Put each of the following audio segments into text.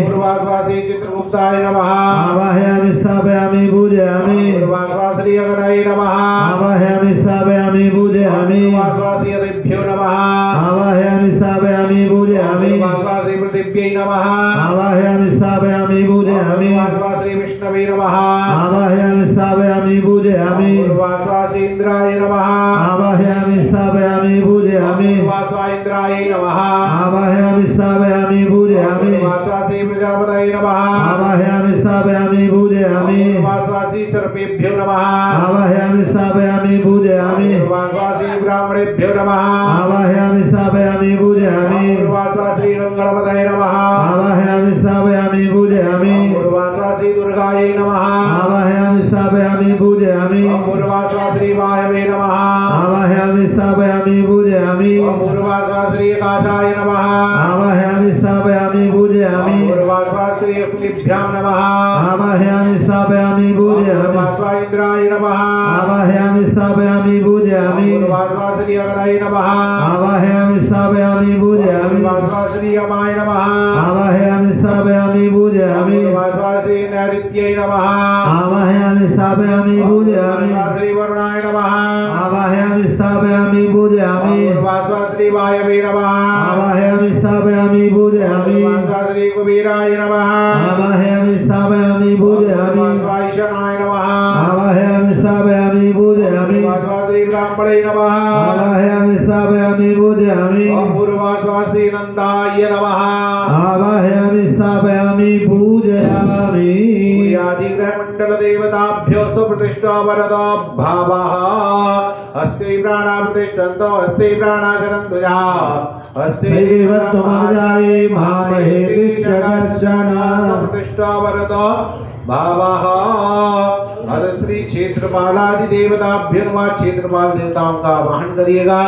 पूर्वाश्वासी चित्रगुप्ताय नमः आवाहयामि स्थापयामि पूजयामि पूर्वाश्वासी अगणाय नमः आवाहयामि स्थापयामि पूजयामि पूर्वाश्वासी अदिभ्यो नमः आवाहयामि स्थापयामि पूजयामि पूर्वाश्वासी पृथिव्यै नमः आवाहयामि स्थापयामि पूजयामि पूर्वाश्वासी विष्णवे नमः आवाहयामि स्थापयामि पूजयामि पूर्वाश्वासी इंद्राय नमः आवाहयामि स्थापयामि पूजयामि पूर्वाश्वा इंद्राय नमः आवाहयामि स्थापयामि पूजयामि पूर्वाश्वासी प्रजापतये नमः आवाहयामि स्थापयामि पूजयामि पूर्वाश्वासी सर्पेभ्यो नमः आवाहयामि स्थापयामि पूजयामि पूर्वाश्वासी ब्राह्मणेभ्यो नमः आवाहयामि स्थापयामि पूजयामि पूर्वाश्वासी गंगणपतये नमः आवाहयामि स्थापयामि पूजयामि पूर्वाश्वासी दुर्गायै नमः आवाहयामि स्थापयामि पूजयामि पूर्वाश्वासी वायवे नमः आवाहयामि स्थापयामि पूजयामि पूर्वाश्वासी आकाशाय नमः आवाहयामि स्थापयामि पूजयामि पूर्वाश्वासी अग्निभ्यां नमः आवाहयामि स्थापयामि पूजयामि पूर्वाश्वा इंद्राय नमः आवाहयामि स्थापयामि पूजयामि पूर्वाश्वासी अग्नये नमः आवाहयामि स्थापयामि पूजयामि पूर्वाश्वासी यमाय नमः आवाहयामि स्थापयामि पूजयामि पूर्वाश्वासी नैऋत्यै नमः आवाहयामि स्थापयामि पूजयामि पूर्वाश्वासी वरुणाय नमः आवाहयामि स्थापयामि पूजयामि पूर्वाश्वासी वायवे नमः आवाहयामि स्थापयामि पूजयामि पूर्वाश्वासी कुबेराय नमः आवाहयामि स्थापयामि पूजयामि पूर्वाश्वा ईशानाय नमः आवाहयामि स्थापयामि पूजयामि पूर्वाश्वासी ब्राह्मणे नमः आवाहयामि स्थापयामि पूजयामि पूर्वाश्वासी नंदाय नमः आवाहयामि स्थापयामि पूजयामि आदिग्रहमंडल देवताभ्यो सुप्रतिष्ठा वरदा भावः अस्यै प्राणा प्रतिष्ठन्तो अस्यै प्राणा शरन्तु या अस्यैव त्वमर्यायै महामहे दीक्षकर्षण प्रतिष्ठा वरदा भावः हर श्री क्षेत्रपालादि देवताभ्यो नमः। क्षेत्रपाल देवताओं का आवाहन करिएगा,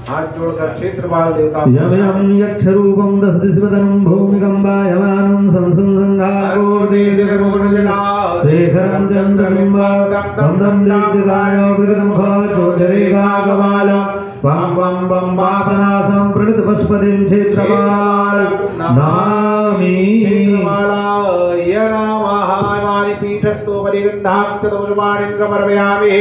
हाथ जोड़कर क्षेत्रपाल देवता यम यम यक्ष रूपम दशदिशवदनं भूमिकंबायमानं शेखरं चंद्रबिंबं दं दीर्घकायो प्रकृतमुखचोदरेगाकमालं वं वं वं वापनासं प्रणितपशुपतिं क्षेत्रपाल नामी क्षेत्रपालाय नमः। पीठस्थो परिगन्धां च तमुर्वाणीं समर्पयामि।